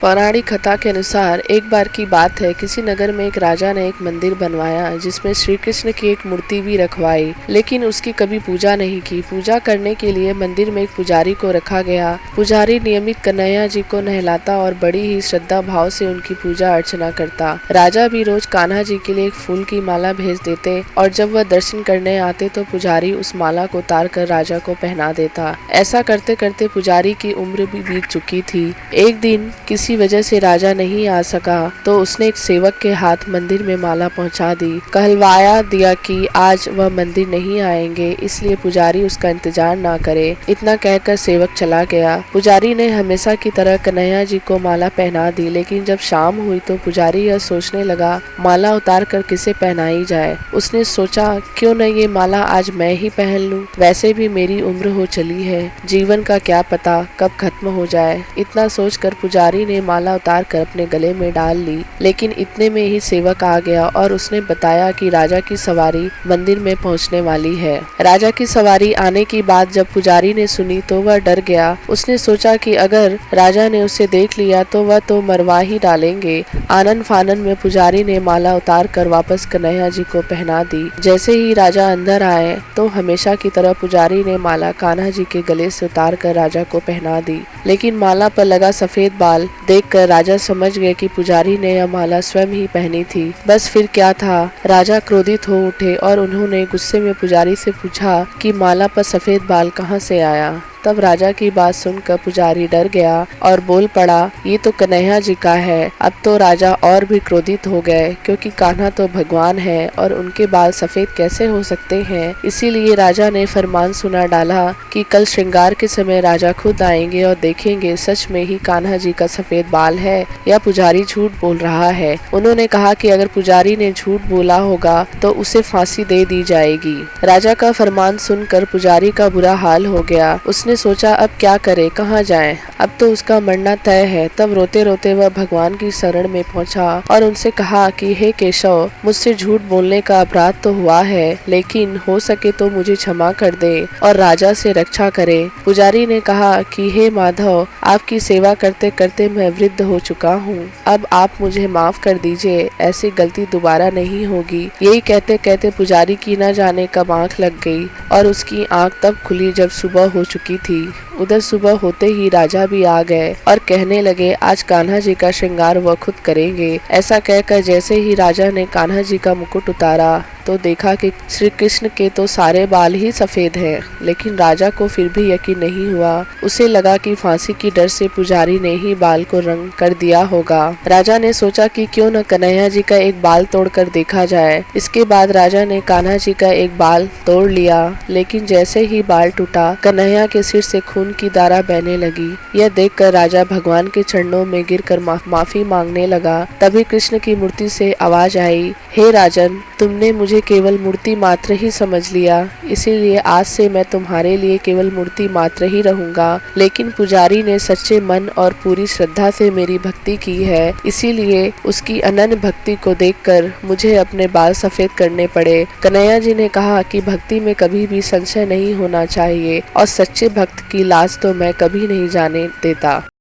पौराणिक कथा के अनुसार एक बार की बात है, किसी नगर में एक राजा ने एक मंदिर बनवाया जिसमें श्री कृष्ण की एक मूर्ति भी रखवाई, लेकिन उसकी कभी पूजा नहीं की। पूजा करने के लिए मंदिर में एक पुजारी को रखा गया। पुजारी नियमित कन्हैया जी को नहलाता और बड़ी ही श्रद्धा भाव से उनकी पूजा अर्चना करता। राजा भी रोज कान्हा जी के लिए एक फूल की माला भेज देते और जब वह दर्शन करने आते तो पुजारी उस माला को उतार कर राजा को पहना देता। ऐसा करते करते पुजारी की उम्र भी बीत चुकी थी। एक दिन किसी वजह से राजा नहीं आ सका तो उसने एक सेवक के हाथ मंदिर में माला पहुंचा दी। कहलवाया दिया कि आज वह मंदिर नहीं आएंगे, इसलिए पुजारी उसका इंतजार ना करे। इतना कहकर सेवक चला गया। पुजारी ने हमेशा की तरह कन्हैया जी को माला पहना दी, लेकिन जब शाम हुई तो पुजारी यह सोचने लगा माला उतार कर किसे पहनाई जाए। उसने सोचा क्यों न ये माला आज मैं ही पहन लूं, वैसे भी मेरी उम्र हो चली है, जीवन का क्या पता कब खत्म हो जाए। इतना सोचकर पुजारी ने माला उतार कर अपने गले में डाल ली, लेकिन इतने में ही सेवक आ गया और उसने बताया कि राजा की सवारी मंदिर में पहुंचने वाली है। राजा की सवारी आने की बात जब पुजारी ने सुनी तो वह डर गया। उसने सोचा कि अगर राजा ने उसे देख लिया तो वह तो मरवा ही डालेंगे। आनन फानन में पुजारी ने माला उतार कर वापस कन्हैया जी को पहना दी। जैसे ही राजा अंदर आए तो हमेशा की तरह पुजारी ने माला कान्हा जी के गले से उतार कर राजा को पहना दी, लेकिन माला पर लगा सफेद बाल देखकर राजा समझ गए कि पुजारी ने यह माला स्वयं ही पहनी थी। बस फिर क्या था, राजा क्रोधित हो उठे और उन्होंने गुस्से में पुजारी से पूछा कि माला पर सफेद बाल कहाँ से आया। तब राजा की बात सुनकर पुजारी डर गया और बोल पड़ा, ये तो कन्हैया जी का है। अब तो राजा और भी क्रोधित हो गए, क्योंकि कान्हा तो भगवान है और उनके बाल सफेद कैसे हो सकते हैं। इसीलिए राजा ने फरमान सुना डाला कि कल श्रृंगार के समय राजा खुद आएंगे और देखेंगे सच में ही कान्हा जी का सफेद बाल है या पुजारी झूठ बोल रहा है। उन्होंने कहा कि अगर पुजारी ने झूठ बोला होगा तो उसे फांसी दे दी जाएगी। राजा का फरमान सुनकर पुजारी का बुरा हाल हो गया। उसने सोचा अब क्या करे, कहाँ जाए, अब तो उसका मरना तय है। तब रोते रोते वह भगवान की शरण में पहुंचा और उनसे कहा कि हे केशव, मुझसे झूठ बोलने का अपराध तो हुआ है, लेकिन हो सके तो मुझे क्षमा कर दे और राजा से रक्षा करे। पुजारी ने कहा कि हे माधव, आपकी सेवा करते करते मैं वृद्ध हो चुका हूँ, अब आप मुझे माफ कर दीजिए, ऐसी गलती दोबारा नहीं होगी। यही कहते कहते पुजारी की न जाने कब आँख लग गई और उसकी आँख तब खुली जब सुबह हो चुकी थी। उधर सुबह होते ही राजा भी आ गए और कहने लगे आज कान्हा जी का श्रृंगार वह खुद करेंगे। ऐसा कहकर जैसे ही राजा ने कान्हा जी का मुकुट उतारा तो देखा कि श्री कृष्ण के तो सारे बाल ही सफेद हैं, लेकिन राजा को फिर भी यकीन नहीं हुआ। उसे लगा कि फांसी की डर से पुजारी ने ही बाल को रंग कर दिया होगा। राजा ने सोचा कि क्यों न कन्हैया जी का एक बाल तोड़कर देखा जाए। इसके बाद राजा ने कान्हा जी का एक बाल तोड़ लिया, लेकिन जैसे ही बाल टूटा कन्हैया के सिर से खून की धारा बहने लगी। यह देखकर राजा भगवान के चरणों में गिरकर माफी मांगने लगा। तभी कृष्ण की मूर्ति से आवाज आई, हे राजन, तुमने मुझे केवल मूर्ति मात्र ही समझ लिया, इसीलिए आज से मैं तुम्हारे लिए केवल मूर्ति मात्र ही रहूंगा। लेकिन पुजारी ने सच्चे मन और पूरी श्रद्धा से मेरी भक्ति की है, इसीलिए उसकी अनन्य भक्ति को देखकर मुझे अपने बाल सफेद करने पड़े। कन्हैया जी ने कहा कि भक्ति में कभी भी संशय नहीं होना चाहिए और सच्चे भक्त की लाज तो मैं कभी नहीं जाने देता।